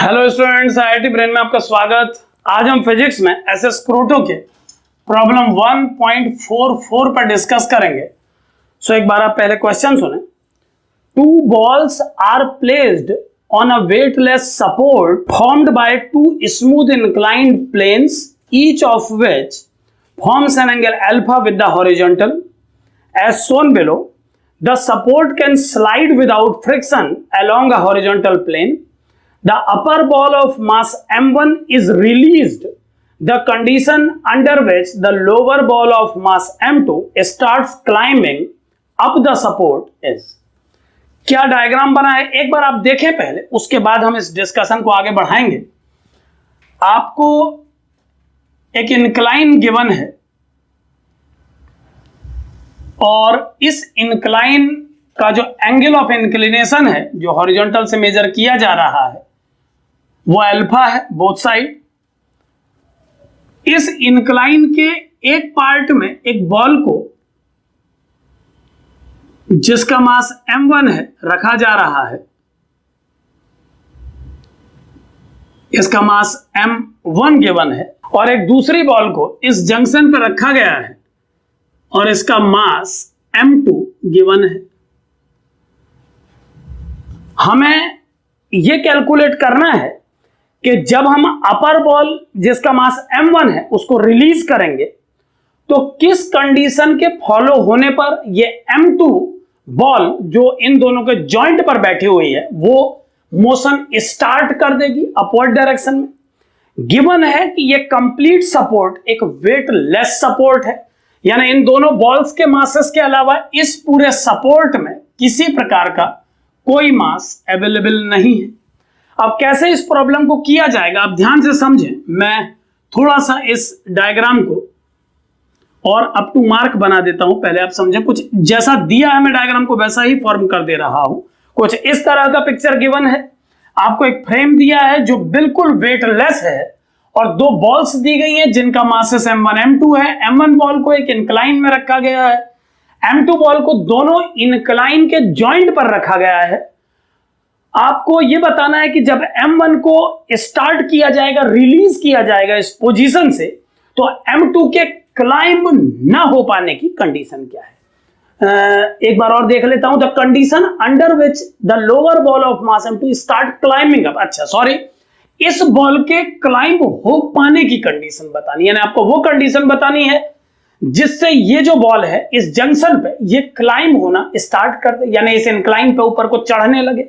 Hello students, IIT brain में आपका स्वागत। आज हम फिजिक्स में एसएस क्रोटो के प्रॉब्लम 1.44 पर डिस्कस करेंगे। सो एक बार आप पहले क्वेश्चन सुने। Two balls are placed on a weightless support formed by two smooth inclined planes, each of which forms an angle alpha with the horizontal as shown below. The support can slide without friction along a horizontal plane. The upper ball of mass m1 is released. The condition under which the lower ball of mass m2 starts climbing up the support is. क्या diagram बना है एक बार आप देखें पहले, उसके बाद हम इस डिस्कशन को आगे बढ़ाएंगे। आपको एक इंक्लाइन गिवन है और इस इंक्लाइन का जो एंगल ऑफ इंक्लिनेशन है जो हॉरिजॉन्टल से मेजर किया जा रहा है वो अल्फा है, बोथ साइड। इस इंक्लाइन के एक पार्ट में एक बॉल को जिसका मास m1 है रखा जा रहा है। इसका मास m1 गिवन है और एक दूसरी बॉल को इस जंक्शन पर रखा गया है और इसका मास m2 गिवन है। हमें यह कैलकुलेट करना है कि जब हम अपर बॉल जिसका मास m1 है उसको रिलीज करेंगे तो किस कंडीशन के फॉलो होने पर ये m2 बॉल जो इन दोनों के जॉइंट पर बैठी हुई है वो मोशन स्टार्ट कर देगी अपवर्ड डायरेक्शन में। गिवन है कि ये कंप्लीट सपोर्ट एक वेटलेस सपोर्ट है, यानी इन दोनों बॉल्स के मासेस के अलावा इस पूरे सपोर्ट में किसी प्रकार का कोई मास अवेलेबल नहीं है। अब कैसे इस प्रॉब्लम को किया जाएगा आप ध्यान से समझें। मैं थोड़ा सा इस डायग्राम को और अप टू मार्क बना देता हूं, पहले आप समझें। कुछ जैसा दिया है मैं डायग्राम को वैसा ही फॉर्म कर दे रहा हूं। कुछ इस तरह का पिक्चर गिवन है, आपको एक फ्रेम दिया है जो बिल्कुल वेटलेस है और दो बॉल्स दी गई हैं जिनका मासेस m1 m2 है। m1 बॉल को एक इंक्लाइन में रखा गया है, m2 बॉल को दोनों इंक्लाइन के जॉइंट पर रखा गया है। आपको यह बताना है कि जब m1 को स्टार्ट किया जाएगा, रिलीज किया जाएगा इस पोजीशन से, तो m2 के क्लाइंब ना हो पाने की कंडीशन क्या है। एक बार और देख लेता हूं। The condition under which the lower ball of mass m2 start climbing up. अच्छा सॉरी, इस बॉल के क्लाइंब हो पाने की कंडीशन बतानी है, यानी आपको वो कंडीशन बतानी है जिससे ये जो बॉल है इस जंक्शन पे ये क्लाइंब होना स्टार्ट कर दे, यानी इस इंक्लाइन पे ऊपर को चढ़ने लगे।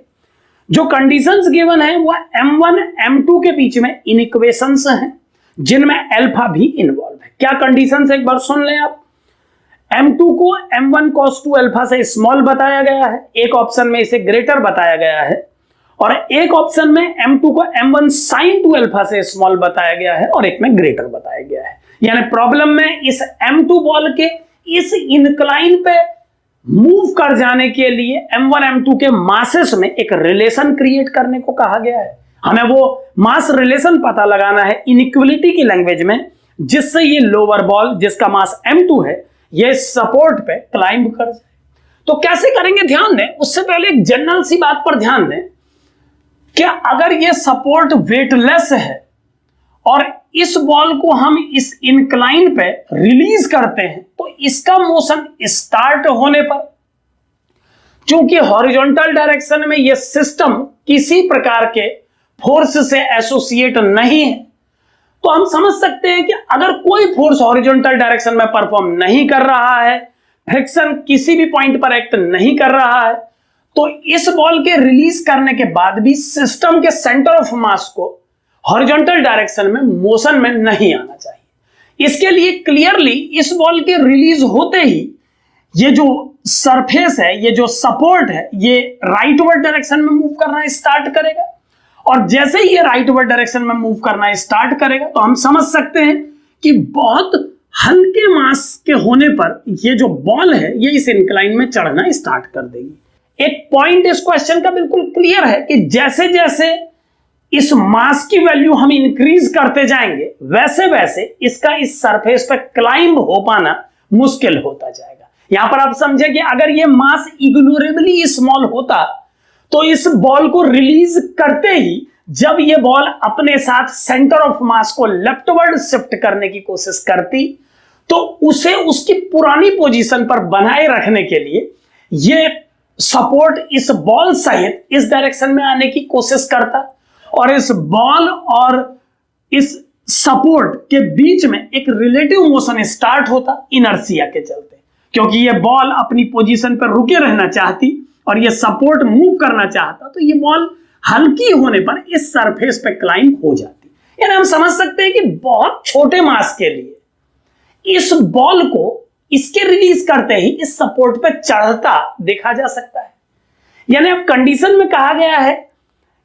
जो कंडीशंस गिवन है वो m1 m2 के बीच में इनइक्वेशंस हैं जिनमें अल्फा भी इन्वॉल्व है। क्या कंडीशंस एक बार सुन लें आप। m2 को m1 cos 2 अल्फा से स्मॉल बताया गया है, एक ऑप्शन में इसे ग्रेटर बताया गया है और एक ऑप्शन में m2 को m1 sin 2 अल्फा से स्मॉल बताया गया है और एक में ग्रेटर बताया गया है। यानी प्रॉब्लम में इस m2 बॉल के इस इंक्लाइन पे मूव कर जाने के लिए m1 m2 के मासेस में एक रिलेशन क्रिएट करने को कहा गया है। हमें वो मास रिलेशन पता लगाना है इनइक्वलिटी की लैंग्वेज में, जिससे ये लोअर बॉल जिसका मास m2 है ये सपोर्ट पे क्लाइंब कर जाए। तो कैसे करेंगे ध्यान दें। उससे पहले एक जनरल सी बात पर ध्यान दें कि अगर ये सपोर्ट वेटलेस है और इस बॉल को हम इस इंक्लाइन पे रिलीज करते हैं तो इसका मोशन स्टार्ट होने पर, क्योंकि हॉरिजॉन्टल डायरेक्शन में यह सिस्टम किसी प्रकार के फोर्स से एसोसिएट नहीं है, तो हम समझ सकते हैं कि अगर कोई फोर्स हॉरिजॉन्टल डायरेक्शन में परफॉर्म नहीं कर रहा है, फ्रिक्शन किसी भी पॉइंट पर एक्ट नहीं कर रहा है, तो इस बॉल के रिलीज करने के बाद भी सिस्टम के सेंटर ऑफ मास को हॉरिजॉन्टल डायरेक्शन में मोशन में नहीं आना चाहिए। इसके लिए क्लियरली इस बॉल के रिलीज होते ही ये जो सरफेस है, ये जो सपोर्ट है, ये राइटवर्ड डायरेक्शन में मूव करना स्टार्ट करेगा और जैसे ही ये राइटवर्ड डायरेक्शन में मूव करना स्टार्ट करेगा तो हम समझ सकते हैं कि बहुत हल्के मास के होने पर ये जो बॉल है ये इस इंक्लाइन में चढ़ना स्टार्ट कर देगी। एक पॉइंट इस क्वेश्चन का बिल्कुल क्लियर है कि जैसे जैसे इस मास की वैल्यू हम इंक्रीज करते जाएंगे वैसे वैसे इसका इस सरफेस पर क्लाइंब हो पाना मुश्किल होता जाएगा। यहां पर आप समझे कि अगर ये मास इग्नोरेबली स्मॉल होता तो इस बॉल को रिलीज करते ही जब ये बॉल अपने साथ सेंटर ऑफ मास को लेफ्टवर्ड शिफ्ट करने की कोशिश करती तो उसे उसकी पुरानी पोजीशन पर बनाए रखने के लिए ये सपोर्ट इस बॉल सहित इस डायरेक्शन में आने की कोशिश करता और इस बॉल और इस सपोर्ट के बीच में एक रिलेटिव मोशन स्टार्ट होता इनर्शिया के चलते, क्योंकि ये बॉल अपनी पोजीशन पर रुके रहना चाहती और ये सपोर्ट मूव करना चाहता, तो ये बॉल हल्की होने पर इस सरफेस पे क्लाइंब हो जाती। यानी हम समझ सकते हैं कि बहुत छोटे मास के लिए इस बॉल को इसके रिलीज करते ही इस सपोर्ट पे चढ़ता देखा जा सकता है। यानी अब कंडीशन में कहा गया है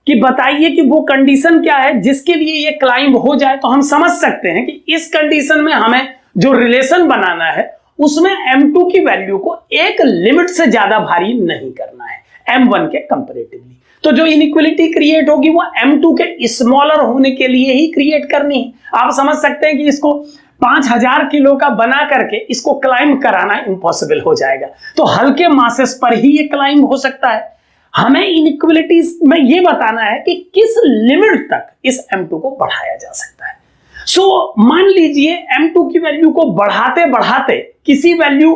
कि बताइए कि वो कंडीशन क्या है जिसके लिए ये क्लाइंब हो जाए, तो हम समझ सकते हैं कि इस कंडीशन में हमें जो रिलेशन बनाना है उसमें m2 की वैल्यू को एक लिमिट से ज्यादा भारी नहीं करना है m1 के कंपैरेटिवली। तो जो इनइक्वालिटी क्रिएट होगी वो m2 के स्मॉलर होने के लिए ही क्रिएट करनी है। आप समझ सकते हैं कि इसको 5000 किलो का बना करके इसको क्लाइंब कराना इम्पॉसिबल हो जाएगा, तो हल्के मासेस पर ही ये क्लाइंब हो सकता है। हमें इनइक्वालिटीज में ये बताना है कि किस लिमिट तक इस m2 को बढ़ाया जा सकता है। सो मान लीजिए m2 की वैल्यू को बढ़ाते बढ़ाते किसी वैल्यू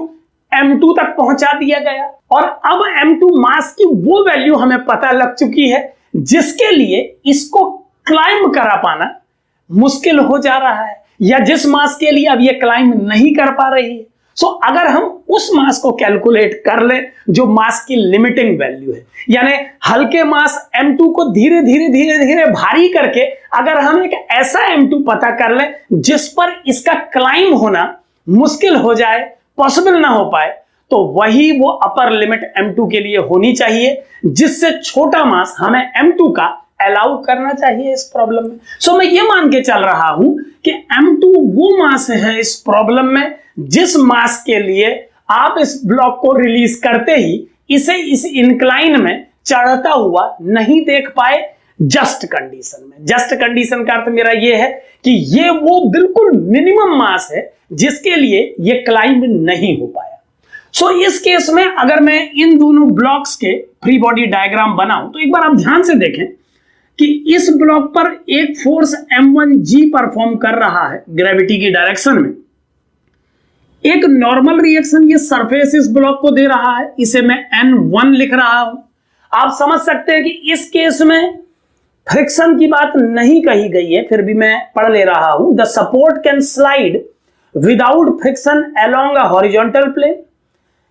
m2 तक पहुंचा दिया गया और अब m2 मास की वो वैल्यू हमें पता लग चुकी है जिसके लिए इसको क्लाइंब करा पाना मुश्किल हो जा रहा है, या जिस मास के लिए अब ये क्लाइंब नहीं कर पा रही है। सो अगर हम उस मास को कैलकुलेट कर ले जो मास की लिमिटिंग वैल्यू है, यानी हल्के मास m2 को धीरे धीरे भारी करके अगर हम एक ऐसा m2 पता कर ले जिस पर इसका क्लाइंब होना मुश्किल हो जाए, पॉसिबल ना हो पाए, तो वही वो अपर लिमिट m2 के लिए होनी चाहिए जिससे छोटा मास हमें m2 का अलाउ करना चाहिए इस प्रॉब्लम में। सो मैं ये मान के चल रहा हूं कि m2 वो मास है इस प्रॉब्लम में जिस मास के लिए आप इस ब्लॉक को रिलीज करते ही इसे इस इंक्लाइन में चढ़ता हुआ नहीं देख पाए जस्ट कंडीशन में। जस्ट कंडीशन का अर्थ मेरा ये है कि ये वो बिल्कुल मिनिमम मास है जिसके लिए ये क्लाइंब नहीं हो पाया। सो इस केस में अगर मैं इन दोनों ब्लॉक्स के फ्री बॉडी डायग्राम बनाऊं तो एक बार आप ध्यान से देखें कि इस ब्लॉक पर एक फोर्स m1g परफॉर्म कर रहा है ग्रेविटी की डायरेक्शन में। एक नॉर्मल रिएक्शन ये सरफेस इस ब्लॉक को दे रहा है, इसे मैं n1 लिख रहा हूं। आप समझ सकते हैं कि इस केस में फ्रिक्शन की बात नहीं कही गई है, फिर भी मैं पढ़ ले रहा हूं। The support can slide without friction along a horizontal plane,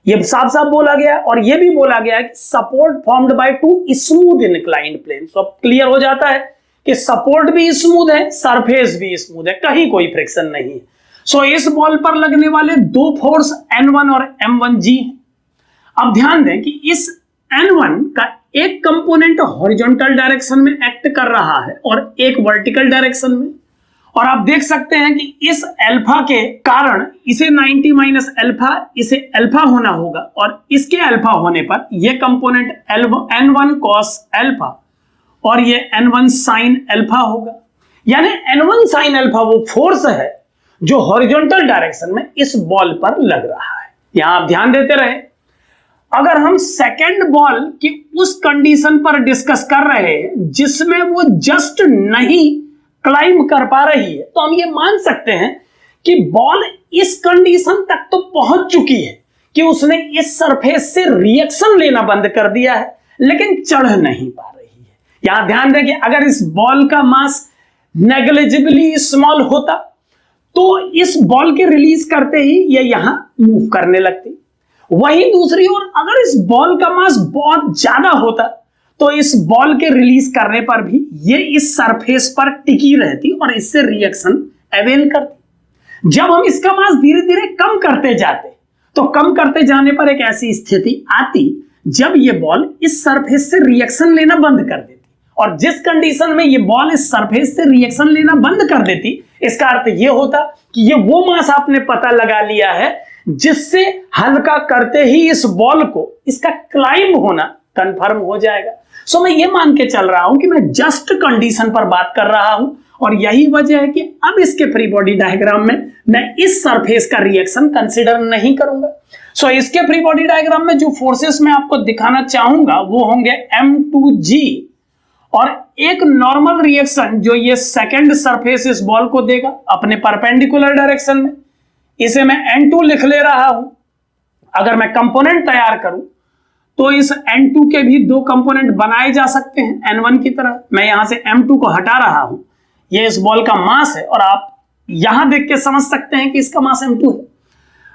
ये साफ साफ बोला गया। और ये भी बोला गया है कि support formed by two smooth inclined plane. तो अब क्लियर हो जाता है कि सपोर्ट भी स्मूथ है, सरफेस भी स्मूथ है, कहीं कोई फ्रिक्शन नहीं है। सो इस बॉल पर लगने वाले दो फोर्स n1 और m1g हैं। अब ध्यान दें कि इस n1 का एक कंपोनेंट हॉरिजॉन्टल डायरेक्शन में एक्ट कर रहा है और एक वर्टिकल डायरेक्शन में, और आप देख सकते हैं कि इस अल्फा के कारण इसे 90 माइनस अल्फा इसे अल्फा होना होगा और इसके अल्फा होने पर यह कंपोनेंट n1 cos अल्फा और ये n1 sin अल्फा होगा। यानी n1 sin अल्फा वो फोर्स है जो हॉरिजॉन्टल डायरेक्शन में इस बॉल पर लग रहा है। यहां आप ध्यान देते रहे। अगर हम सेकेंड बॉल की उस कंडीशन पर डिस्कस कर रहे हैं जिसमें वो जस्ट नहीं क्लाइंब कर पा रही है, तो हम ये मान सकते हैं कि बॉल इस कंडीशन तक तो पहुंच चुकी है कि उसने इस सरफेस से रिएक्शन लेना बंद कर दिया है, लेकिन चढ़ नहीं पा रही है। यहां ध्यान दें कि अगर इस बॉल का मास नेग्लिजिबली स्मॉल होता तो इस बॉल के रिलीज करते ही ये यहां मूव करने लगती। वहीं दूसरी ओर अगर इस बॉल का मास बहुत ज्यादा होता तो इस बॉल के रिलीज करने पर भी ये इस सरफेस पर टिकी रहती और इससे रिएक्शन अवेल करती। जब हम इसका मास धीरे धीरे कम करते जाते तो कम करते जाने पर एक ऐसी स्थिति आती जब ये बॉल इस सरफेस से रिएक्शन लेना बंद कर देती, और जिस कंडीशन में ये बॉल इस सरफेस से रिएक्शन लेना बंद कर देती, इसका अर्थ ये होता कि ये वो मास आपने पता लगा लिया है जिससे हल्का करते ही इस बॉल को इसका क्लाइंब होना कंफर्म हो जाएगा। सो मैं ये मान के चल रहा हूं कि मैं जस्ट कंडीशन पर बात कर रहा हूं, और यही वजह है कि अब इसके फ्री बॉडी डायग्राम में मैं इस सरफेस का रिएक्शन कंसीडर नहीं करूंगा। सो इसके फ्री बॉडी डायग्राम में जो फोर्सेस मैं आपको दिखाना चाहूंगा वो होंगे m2g और एक नॉर्मल रिएक्शन जो ये सेकंड सरफेस इस बॉल को देगा अपने परपेंडिकुलर डायरेक्शन में, इसे मैं N2 लिख ले रहा हूं। अगर मैं कंपोनेंट तैयार करूं तो इस N2 के भी दो कंपोनेंट बनाए जा सकते हैं N1 की तरह। मैं यहां से M2 को हटा रहा हूं, ये इस बॉल का मास है और आप यहां देख के समझ सकते हैं कि इसका मास M2 है।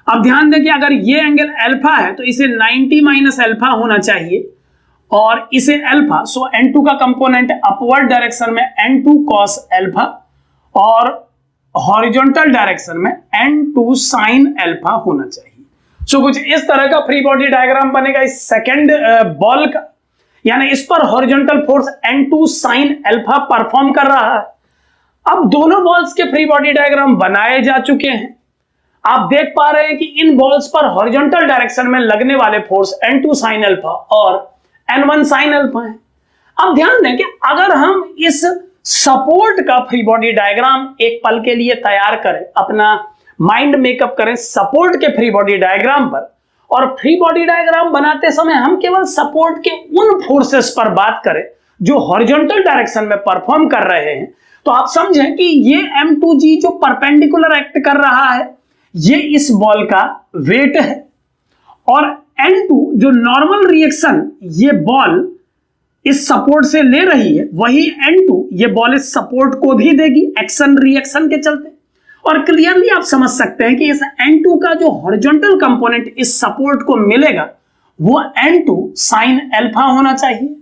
अब ध्यान दें कि अगर ये एंगल अल्फा है तो इसे 90 माइनस अल्फा होना चाहिए और इसे अल्फा, सो N2 का कंपोनेंट अपवर्ड डायरेक्शन में N2 cos अल्फा और हॉरिजॉन्टल डायरेक्शन में N2 sin अल्फा होना चाहिए। सो कुछ इस तरह का फ्री बॉडी डायग्राम बनेगा इस सेकंड बॉल का, यानी इस पर horizontal force N2 sin alpha perform कर रहा है। अब दोनों बॉल्स के फ्री बॉडी डायग्राम बनाए जा चुके हैं। आप देख पा रहे हैं कि इन बॉल्स पर हॉरिजॉन्टल डायरेक्शन में लगने वाले फोर्स N2 sin अल्फा और N1 sin अल्फा है। अब ध्यान दें कि अगर हम इस सपोर्ट का फ्री बॉडी डायग्राम एक पल के लिए तैयार करें, अपना माइंड मेकअप करें सपोर्ट के फ्री बॉडी डायग्राम पर, और फ्री बॉडी डायग्राम बनाते समय हम केवल सपोर्ट के उन फोर्सेस पर बात करें जो हॉरिजॉन्टल डायरेक्शन में परफॉर्म कर रहे हैं, तो आप समझें कि ये M2G जो परपेंडिकुलर एक्ट कर रहा है ये इस बॉल का वेट है, और N2 जो नॉर्मल रिएक्शन ये बॉल इस सपोर्ट से ले रही है वही N2 ये बॉल इस सपोर्ट को भी देगी एक्शन रिएक्शन के चलते। और क्लियरली आप समझ सकते हैं कि इस N2 का जो हॉरिजॉन्टल कंपोनेंट इस सपोर्ट को मिलेगा वो N2 sin अल्फा होना चाहिए।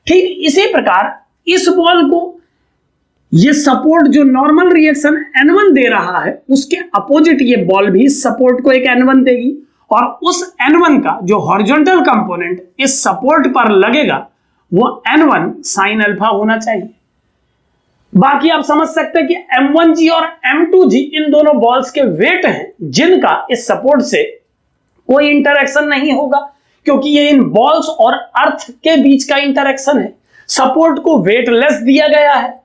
ठीक इसी प्रकार इस बॉल को ये सपोर्ट जो नॉर्मल रिएक्शन N1 दे रहा है उसके अपोजिट ये बॉल भी सपोर्ट को एक N1 देगी, और उस N1 का जो हॉरिजॉन्टल कंपोनेंट इस सपोर्ट पर लगेगा वो N1 sin अल्फा होना चाहिए। बाकी आप समझ सकते हैं कि M1G और M2G इन दोनों बॉल्स के वेट हैं जिनका इस सपोर्ट से कोई इंटरेक्शन नहीं होगा, क्योंकि ये इन बॉल्स और अर्थ के बीच का इंटरेक्शन है। सपोर्ट को वेटलेस दिया गया है,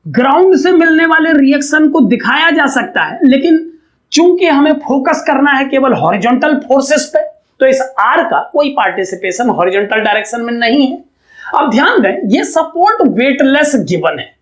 ग्राउंड से मिलने वाले रिएक्शन को दिखाया जा सकता है, लेकिन चूंकि हमें फोकस करना है केवल हॉरिजॉन्टल फोर्सेस पे, तो इस आर का कोई पार्टिसिपेशन हॉरिजॉन्टल डायरेक्शन में नहीं है। अब ध्यान दें ये सपोर्ट वेटलेस गिवन है,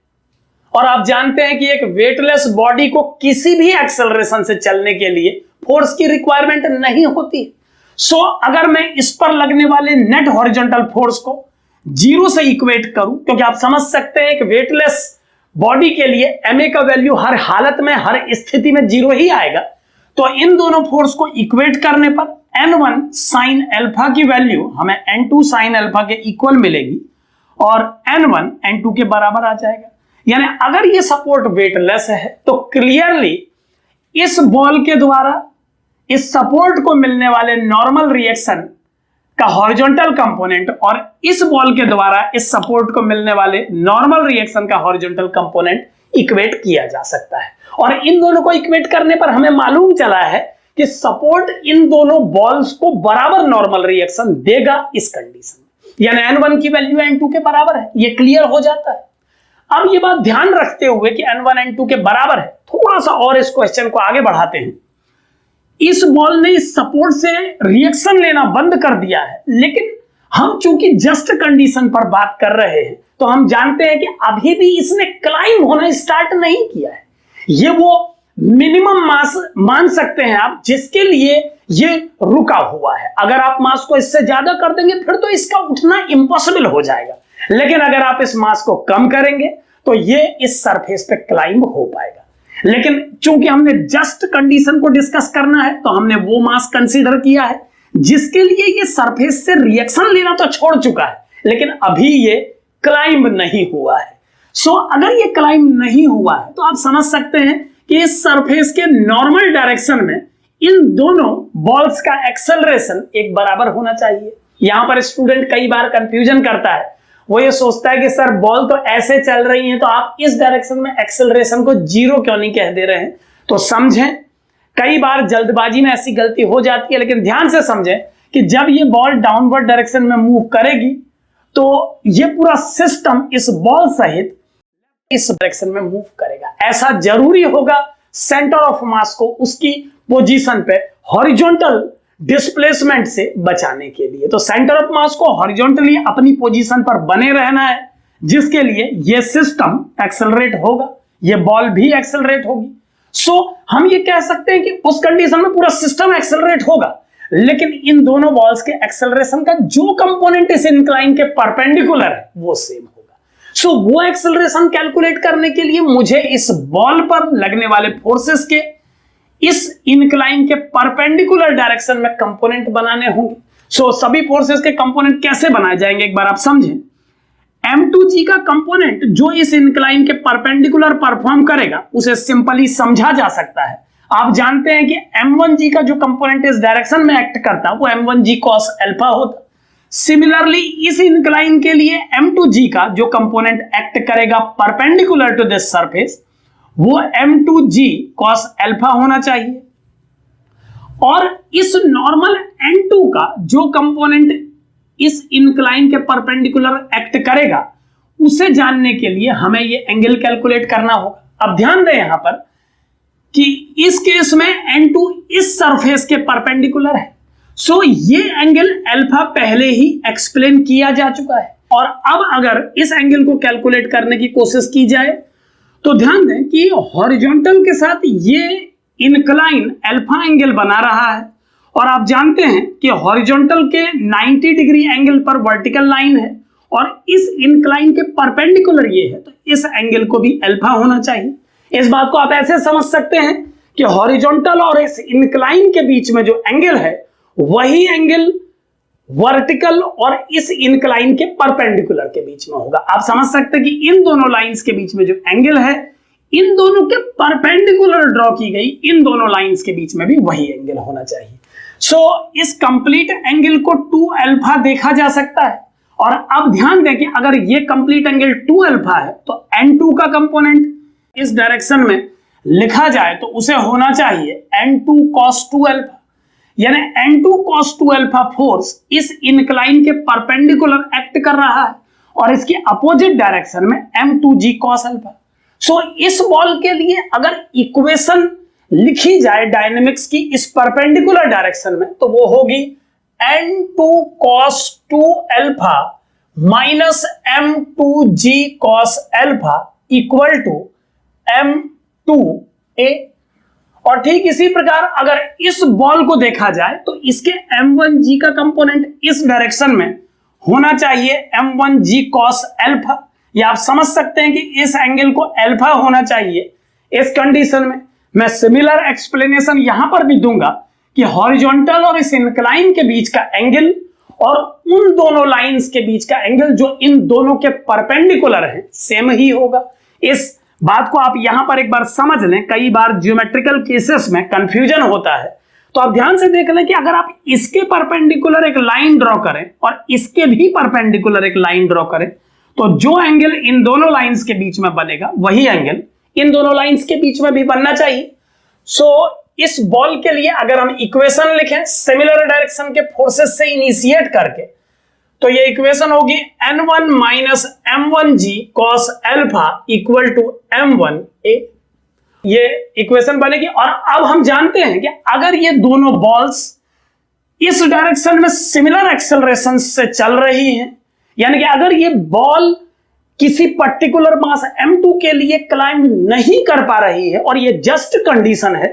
और आप जानते हैं कि एक वेटलेस बॉडी को किसी भी एक्सेलरेशन से चलने के लिए फोर्स की रिक्वायरमेंट नहीं होती। सो अगर मैं इस पर लगने वाले नेट हॉरिजॉन्टल फोर्स को जीरो से इक्वेट करूं, क्योंकि आप समझ सकते हैं कि वेटलेस बॉडी के लिए ma का वैल्यू हर हालत में हर स्थिति में जीरो ही आएगा, तो इन दोनों फोर्स को इक्वेट करने पर N1 sin अल्फा की वैल्यू हमें N2 sin अल्फा के इक्वल मिलेगी और N1 N2 के बराबर आ जाएगा। यानी अगर ये सपोर्ट वेटलेस है तो क्लियरली इस बॉल के द्वारा इस सपोर्ट को मिलने वाले नॉर्मल रिएक्शन का हॉरिजॉन्टल कंपोनेंट और इस बॉल के द्वारा इस सपोर्ट को मिलने वाले नॉर्मल रिएक्शन का हॉरिजॉन्टल कंपोनेंट इक्वेट किया जा सकता है। और इन दोनों को इक्वेट करने पर हमें मालूम चला है कि सपोर्ट इन दोनों बॉल्स को बराबर नॉर्मल रिएक्शन देगा इस कंडीशन में, यानी N1 की वैल्यू N2 के बराबर है। ये क्लियर हो जाता है। अब ये बात ध्यान रखते हुए कि N1 N2 के बराबर है, थोड़ा सा और इस क्वेश्चन को आगे बढ़ाते हैं। इस बॉल ने इस सपोर्ट से रिएक्शन लेना बंद कर दिया है, लेकिन हम चूंकि जस्ट कंडीशन पर बात कर रहे हैं तो हम जानते हैं कि अभी भी इसने क्लाइंब होना स्टार्ट नहीं किया है। ये वो मिनिमम मास मान सकते हैं आप जिसके लिए ये रुका हुआ है। अगर आप मास को इससे ज्यादा कर देंगे फिर तो इसका उठना इम्पॉसिबल हो जाएगा, लेकिन अगर आप इस मास को कम करेंगे तो ये इस सरफेस पे क्लाइंब हो पाएगा। लेकिन चूंकि हमने जस्ट कंडीशन को डिस्कस करना है तो हमने वो मास कंसीडर किया है जिसके लिए ये सरफेस से रिएक्शन लेना तो छोड़ चुका है, लेकिन अभी ये क्लाइंब नहीं हुआ है। सो अगर ये क्लाइंब नहीं हुआ है तो आप समझ सकते हैं कि इस सरफेस के नॉर्मल डायरेक्शन में इन दोनों बॉल्स का एक्सेलरेशन एक बराबर होना चाहिए। यहां पर स्टूडेंट कई बार कंफ्यूजन करता है, वो ये सोचता है कि सर बॉल तो ऐसे चल रही है तो आप इस डायरेक्शन में एक्सेलरेशन को जीरो क्यों नहीं कह दे रहे हैं। तो समझें, कई बार जल्दबाजी में ऐसी गलती हो जाती है, लेकिन ध्यान से समझें कि जब ये बॉल डाउनवर्ड डायरेक्शन में मूव करेगी तो ये पूरा सिस्टम इस बॉल सहित इस डायरेक्शन में मूव करेगा। ऐसा जरूरी होगा सेंटर ऑफ मास को उसकी पोजीशन पे हॉरिजॉन्टल डिस्प्लेसमेंट से बचाने के लिए। तो सेंटर ऑफ मास को हॉरिजॉन्टली अपनी पोजीशन पर बने रहना है, जिसके लिए ये सिस्टम एक्सेलरेट होगा, ये बॉल भी एक्सेलरेट होगी। सो हम ये कह सकते हैं कि उस कंडीशन में पूरा सिस्टम एक्सेलरेट होगा, लेकिन इन दोनों बॉल्स के एक्सेलरेशन का जो कंपोनेंट इस इंक्लाइन के परपेंडिकुलर है वो सेम होगा। सो वो एक्सेलरेशन कैलकुलेट करने के लिए मुझे इस बॉल पर लगने वाले फोर्सेस के इस इंक्लाइन के परपेंडिकुलर डायरेक्शन में कंपोनेंट बनाने होंगे। सो सभी फोर्सेस के कंपोनेंट कैसे बनाए जाएंगे एक बार आप समझें। M2G का कंपोनेंट जो इस इंक्लाइन के परपेंडिकुलर परफॉर्म करेगा उसे सिंपली समझा जा सकता है। आप जानते हैं कि M1G का जो कंपोनेंट इस डायरेक्शन में एक्ट करता है वो M1G cos अल्फा होता। सिमिलरली इस इंक्लाइन के लिए M2G का जो कंपोनेंट एक्ट करेगा परपेंडिकुलर टू दिस सरफेस वो M2G cos अल्फा होना चाहिए। और इस नॉर्मल N2 का जो कंपोनेंट इस इंक्लाइन के परपेंडिकुलर एक्ट करेगा उसे जानने के लिए हमें ये एंगल कैलकुलेट करना होगा। अब ध्यान दें यहां पर कि इस केस में N2 इस सरफेस के परपेंडिकुलर है। सो ये एंगल अल्फा पहले ही एक्सप्लेन किया जा चुका है। और अब अगर इस एंगल को कैलकुलेट करने की कोशिश की जाए तो ध्यान दें कि हॉरिजॉन्टल के साथ ये इंक्लाइन अल्फा एंगल बना रहा है और आप जानते हैं कि हॉरिजॉन्टल के 90 डिग्री एंगल पर वर्टिकल लाइन है और इस इंक्लाइन के परपेंडिकुलर ये है, तो इस एंगल को भी अल्फा होना चाहिए। इस बात को आप ऐसे समझ सकते हैं कि हॉरिजॉन्टल और इस इंक्लाइन के बीच में जो एंगल है वही एंगल वर्टिकल और इस इंक्लाइन के परपेंडिकुलर के बीच में होगा। आप समझ सकते हैं कि इन दोनों लाइंस के बीच में जो एंगल है इन दोनों के परपेंडिकुलर ड्रॉ की गई इन दोनों लाइंस के बीच में भी वही एंगल होना चाहिए। सो इस कंप्लीट एंगल को 2 अल्फा देखा जा सकता है। और अब ध्यान दें कि अगर ये कंप्लीट एंगल 2 अल्फा है तो N2 का कंपोनेंट इस डायरेक्शन में लिखा जाए तो उसे होना चाहिए N2 cos 2 अल्फा, यानी N2 cos 2 अल्फा फोर्स इस इंक्लाइन के परपेंडिकुलर एक्ट कर रहा है और इसके अपोजिट डायरेक्शन में M2G cos अल्फा। सो इस बॉल के लिए अगर इक्वेशन लिखी जाए डायनेमिक्स की इस परपेंडिकुलर डायरेक्शन में तो वो होगी N2 cos 2 alpha minus M2G cos alpha equal to M2A। और ठीक इसी प्रकार अगर इस बॉल को देखा जाए तो इसके M1G का कंपोनेंट इस डायरेक्शन में होना चाहिए M1G cos अल्फा। या आप समझ सकते हैं कि इस एंगल को अल्फा होना चाहिए। इस कंडीशन में मैं सिमिलर एक्सप्लेनेशन यहां पर भी दूंगा कि हॉरिजॉन्टल और इस इंक्लाइन के बीच का एंगल और उन दोनों लाइंस के बीच का एंगल जो इन दोनों के परपेंडिकुलर है सेम ही होगा। इस बात को आप यहां पर एक बार समझ लें, कई बार ज्योमेट्रिकल केसेस में कंफ्यूजन होता है तो आप ध्यान से देख लें कि अगर आप इसके परपेंडिकुलर एक लाइन ड्रॉ करें और इसके भी परपेंडिकुलर एक लाइन ड्रॉ करें तो जो एंगल इन दोनों लाइंस के बीच में बनेगा वही एंगल इन दोनों लाइंस के बीच में भी बनना चाहिए। सो इस बॉल के लिए अगर हम इक्वेशन लिखें सिमिलर डायरेक्शन के फोर्सेस से इनिशिएट करके तो ये इक्वेशन होगी N1 minus M1G cos alpha equal to M1A। ये इक्वेशन बनेगी। और अब हम जानते हैं कि अगर ये दोनों बॉल्स इस डायरेक्शन में सिमिलर एक्सेलरेशन से चल रही हैं, यानी कि अगर ये बॉल किसी पर्टिकुलर मास M2 के लिए क्लाइंब नहीं कर पा रही है और ये जस्ट कंडीशन है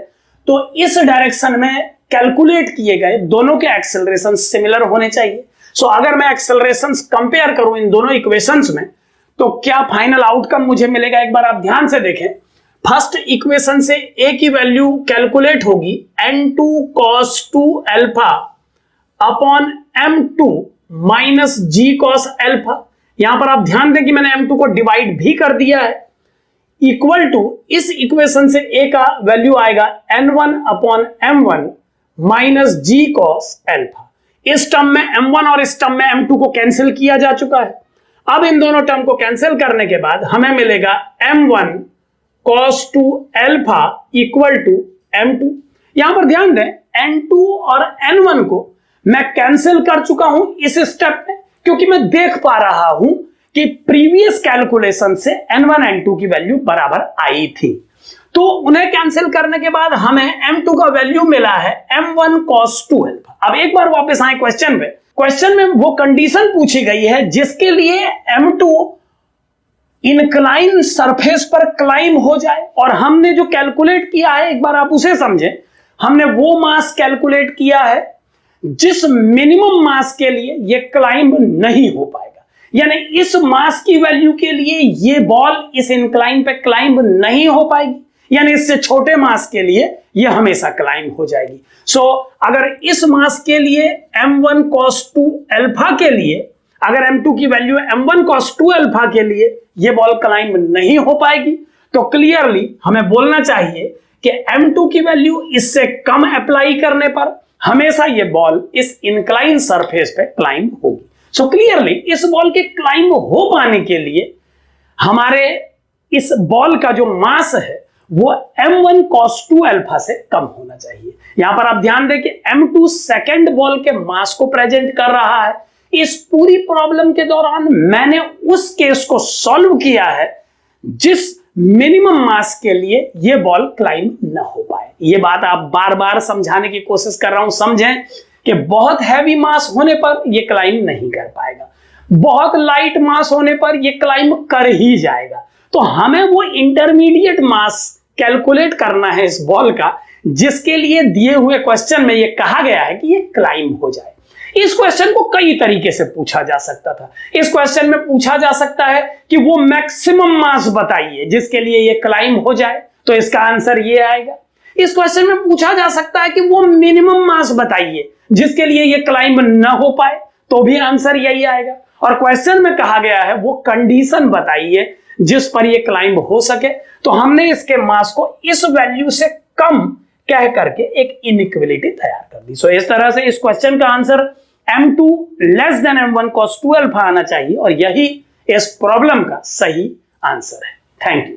तो इस डायरेक्शन में कैलकुलेट किए गए दोनों के एक्सेलरेशन सिमिलर होने चाहिए। सो अगर मैं एक्सेलरेशंस कंपेयर करूं इन दोनों इक्वेशंस में तो क्या फाइनल आउटकम मुझे मिलेगा एक बार आप ध्यान से देखें। फर्स्ट इक्वेशन से A की वैल्यू कैलकुलेट होगी N2 cos 2 alpha upon M2 minus G cos alpha. यहां पर आप ध्यान दें कि मैंने M2 को डिवाइड भी कर दिया है इक्वल टू इस इक्वेशन से A का वैल्यू आएगा N1 upon M1 minus G cos alpha. इस टर्म में M1 और इस टर्म में M2 को कैंसिल किया जा चुका है। अब इन दोनों टर्म को कैंसिल करने के बाद हमें मिलेगा M1 cos 2 alpha equal to M2। यहां पर ध्यान दें N2 और N1 को मैं कैंसिल कर चुका हूं इस स्टेप में क्योंकि मैं देख पा रहा हूं कि प्रीवियस कैलकुलेशन से N1 N2 की वैल्यू बराबर आई थी। तो उन्हें कैंसिल करने के बाद हमें M2 का वैल्यू मिला है M1 cos 2 अल्फा। अब एक बार वापस आए क्वेश्चन पे। क्वेश्चन में वो कंडीशन पूछी गई है जिसके लिए M2 इंक्लाइन सरफेस पर क्लाइम हो जाए। और हमने जो कैलकुलेट किया है, एक बार आप उसे समझें, हमने वो मास कैलकुलेट किया है जिस मिनिमम मास के लिए ये क्लाइंब नहीं हो पाएगा, यानी इस मास की वैल्यू के लिए ये बॉल इस इंक्लाइन पे क्लाइंब नहीं हो पाएगी, यानी इससे छोटे मास के लिए ये हमेशा क्लाइंब हो जाएगी। सो अगर इस मास के लिए m1 cos 2 अल्फा के लिए, अगर m2 की वैल्यू m1 cos 2 अल्फा के लिए ये बॉल क्लाइंब नहीं हो पाएगी, तो क्लियरली हमें बोलना चाहिए कि m2 की वैल्यू इससे कम अप्लाई करने पर हमेशा ये बॉल इस इंक्लाइन सरफेस पे क्लाइंब होगी। सो क्लियरली इस बॉल के क्लाइंब हो पाने के लिए हमारे इस बॉल का जो मास है वो m1 cos 2 अल्फा से कम होना चाहिए। यहां पर आप ध्यान दें कि m2 सेकंड बॉल के मास को प्रेजेंट कर रहा है। इस पूरी प्रॉब्लम के दौरान मैंने उस केस को सॉल्व किया है जिस मिनिमम मास के लिए यह बॉल क्लाइंब न हो पाए। यह बात आप बार बार समझाने की कोशिश कर रहा हूं, समझें कि बहुत हैवी मास होने पर यह क्लाइंब नहीं कर पाएगा, बहुत लाइट मास होने पर यह क्लाइंब कर ही जाएगा। तो हमें वो इंटरमीडिएट मास कैलकुलेट करना है इस बॉल का जिसके लिए दिए हुए क्वेश्चन में यह कहा गया है कि यह क्लाइंब हो जाए। इस क्वेश्चन को कई तरीके से पूछा जा सकता था। इस क्वेश्चन में पूछा जा सकता है कि वो मैक्सिमम मास बताइए जिसके लिए ये क्लाइंब हो जाए, तो इसका आंसर ये आएगा। इस क्वेश्चन में पूछा जा सकता है कि वो मिनिमम मास बताइए जिसके लिए ये क्लाइंब न हो पाए, तो भी आंसर यही आएगा। और क्वेश्चन में कहा गया है वो कंडीशन बताइए जिस पर ये क्लाइंब हो सके, तो हमने इसके मास को इस वैल्यू से कम कह करके एक इनइक्वालिटी तैयार कर दी। सो इस तरह से इस क्वेश्चन का answer m2 less than m1 cos 2 alpha आना चाहिए और यही इस प्रॉब्लम का सही आंसर है। Thank you.